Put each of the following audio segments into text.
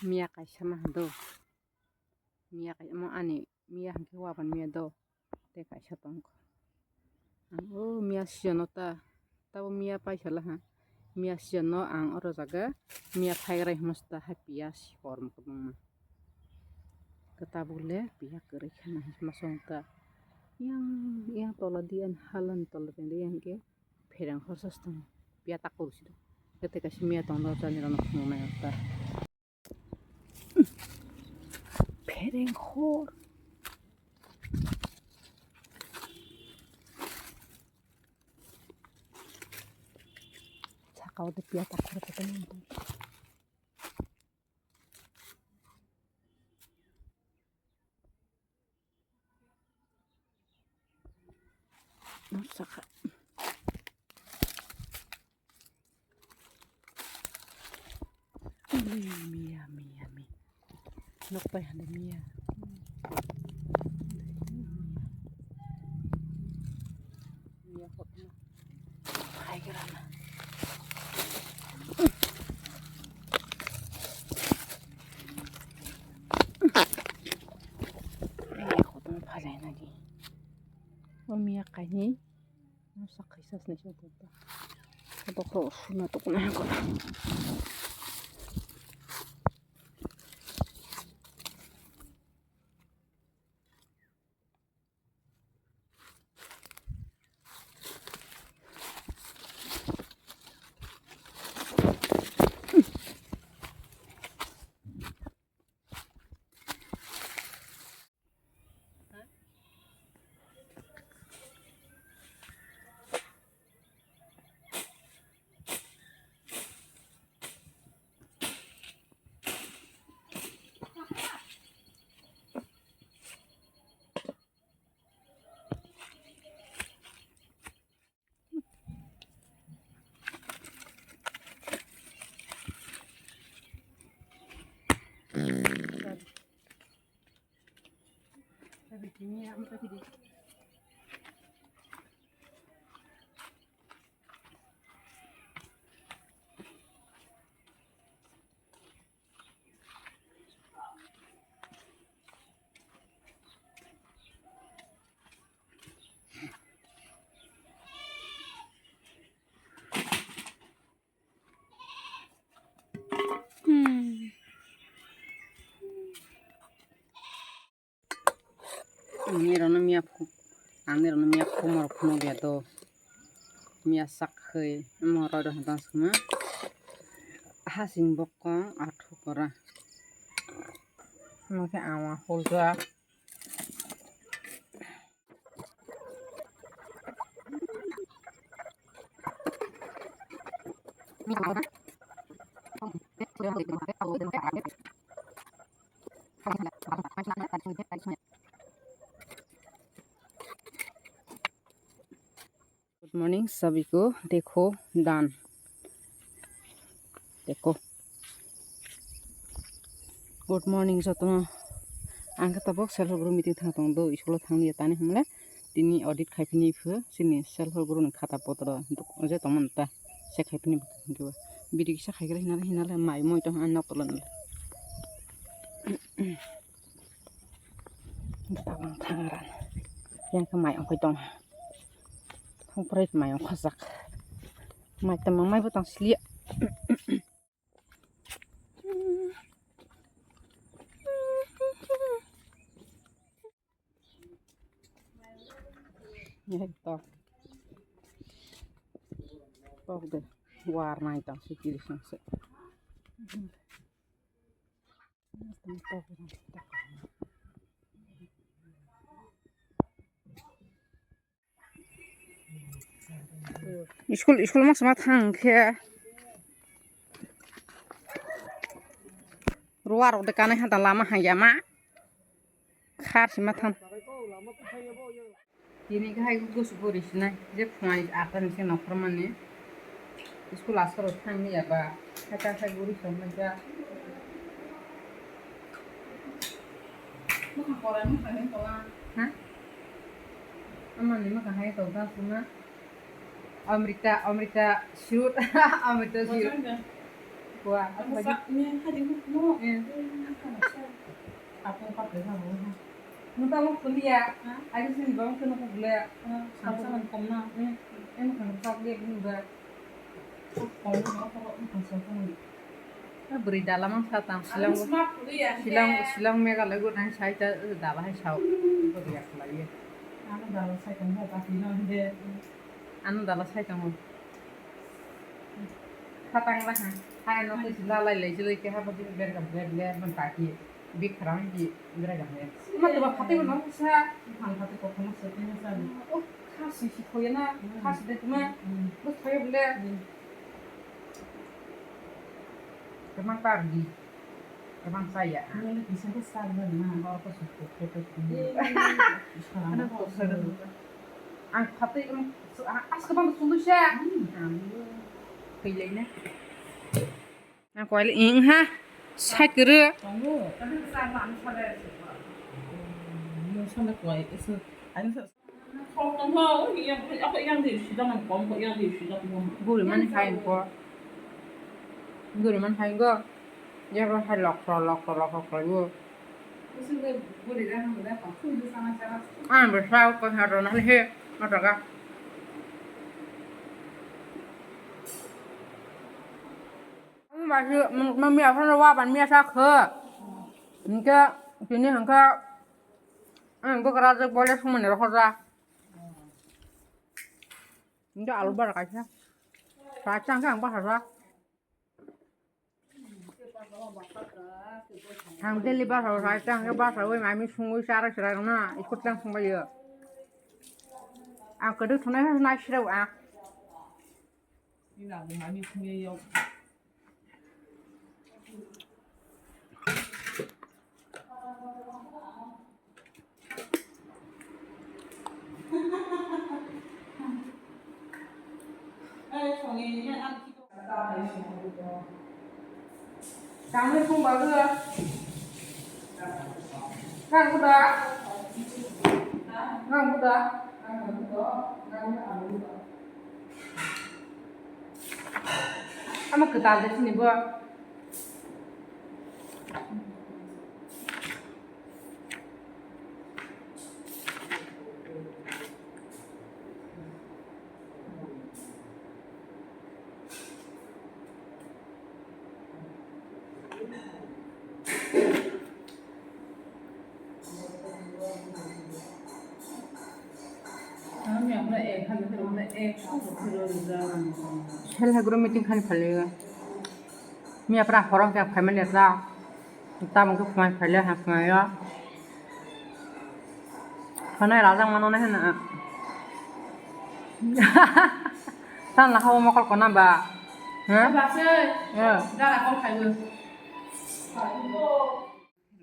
Mia kaisa mah do. Mia kaisa mo ani mia hangke wapan mia do. Te kaisa tongko. Oh mia siono ta. Tabo mia paisa lah ha. Mia siono ang oro jaga mia phairai musta hapia sikorm kubung. Ketabule pihak kiri kana masongta. Yang toladian halan toladian yang ke perang khusus tong. Pia takut sih. Ketika si mia tong tani rono kumuna ta. Perang khor. Kau tu pia takut teman tu. Saka. Mia. Nokpai ada mia. Mia hotna. Hai gerana. Lagi. Oh mia kayaknya masak kisah nih coba. Atau kalau sunat tuh kena aku. Tapi ini apa tadi? Anirono mia kumor kuno biado mia sakhai moro do hantan suma hasing bokong athu kora maka awa holja good morning सभी को देखो दान देखो good morning जतो आंखा तबक self help group meeting थांतों दो स्कुल थांनि तानि हमले दिनि ऑडिट खाइफिनि फो सिनि सेल्फ हेल्प ग्रुप खाता पत्र जे तमनता से खाइफिनि गो बिदि किसा खाइग्रा हिनाले माइ मोइतो आन्ना तलन ताबन थांरा yang माइ अंखै दं Pray mai ang kasak. Mai tamang mai butang silia. Ya ito. Tok de warna ito si Kiri sanse. School mak sama thangke ruar de kane hata lama hayama khar sima thang ini ga hay gus boris na je phai atan se nokor mane school asar thangni aba hata hay boris somna ja maka koran maka hay tola ha amane maka hay tola suma Amrita shoot Amrita shoot Kuah. Masaknya tadi mau. Apa pakai kamu? Nuka mau kuliah. Ada sini bang kena kuliah. Sama komna. Em kan kuliah juga. Kalau kalau masakan. Beri dalam satang silang mega lagu nang sai ta dala hai sau. Beri yak lagi. Anu dalam saya kan mau tapi nanti. Anu dala sai tang. Satang lah ha. Hai no ku sila lai jeli ke ha bodi ber ga ber man ta ki. Bi kram ki ber ga he. Ma to ba khati ba no sa. Hal hati kok kamu setnya sani. Oh, khasi si khoyana. Khasi de tuma. Bus khoy bele. Kemang pergi. Kemang saya. Ini bisa besar mana? Kalau aku suka foto ini. Ana ko sada. Ang khati as ka bang sulu sya. Pilih na. Ang koile ing ha. Sai kere. Tunggu. Tapi sama anu pada. Ini sama kuai itu. Anu kalau mau yang apa yang di sidangan kom yang di sidang kom. Guru man hain ko. Guru man hain go. Ya ko hai lok yo. Sudah boleh dah sudah apa? Sudah sama cara. An bersau ko haro na he. Mataga. Mà sự mà mẹ phân ra bạn mẹ sao khờ những cái này hàng cái anh có cái gì bỏ lên không mình được không ra những cái áo bờ cái gì phải trang cái hàng bờ ra hàng cái libas rồi phải trang cái bờ rồi mà mình không có sao ra sao na ít chút trang không bao giờ cái đứa thằng này sao à Ini lah mami punya yang Kamu không bao giờ ngang cái đó ama kita ada sini buat kami yang nak kami terus nak terus jalan. hel hagro meeting kan phalega mi apra horong ka family ra ta mong ko phai phale ha phai ya khana ra jang mano na he na tan la hawo mokol kona ba ha Bahasa, dah lah kau kaya.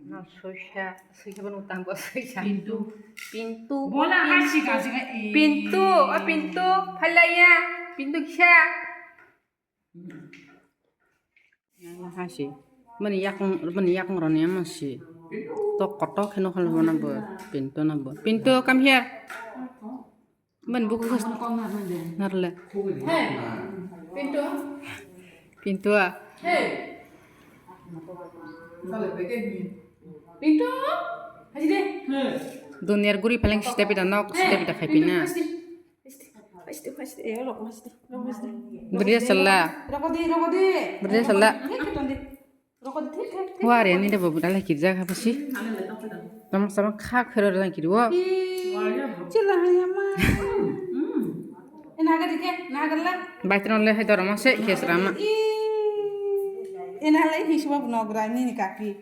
na sosya ban utang bo sosya pintu Bola kasih kasih pintu phalaya pintu kya Hashi, mani yakung roni masih. Tok kotok keno kalau mana ber, pintu come here. Man buku kas ngarle. Hey, Pintu ah. hey. Pintu, haji deh. Dunia guri paling setiap kita nak setiap kita kepina. Berdiri selah. Berdiri selah. Wah, ini dah beberapa lagi kerja apa sih? Sama kak kerja lagi dua. Celah ya mah. Nagar lah. Baik terus leh itu ramah sih, kias ramah. Enak lagi sebab nogra ini kaki.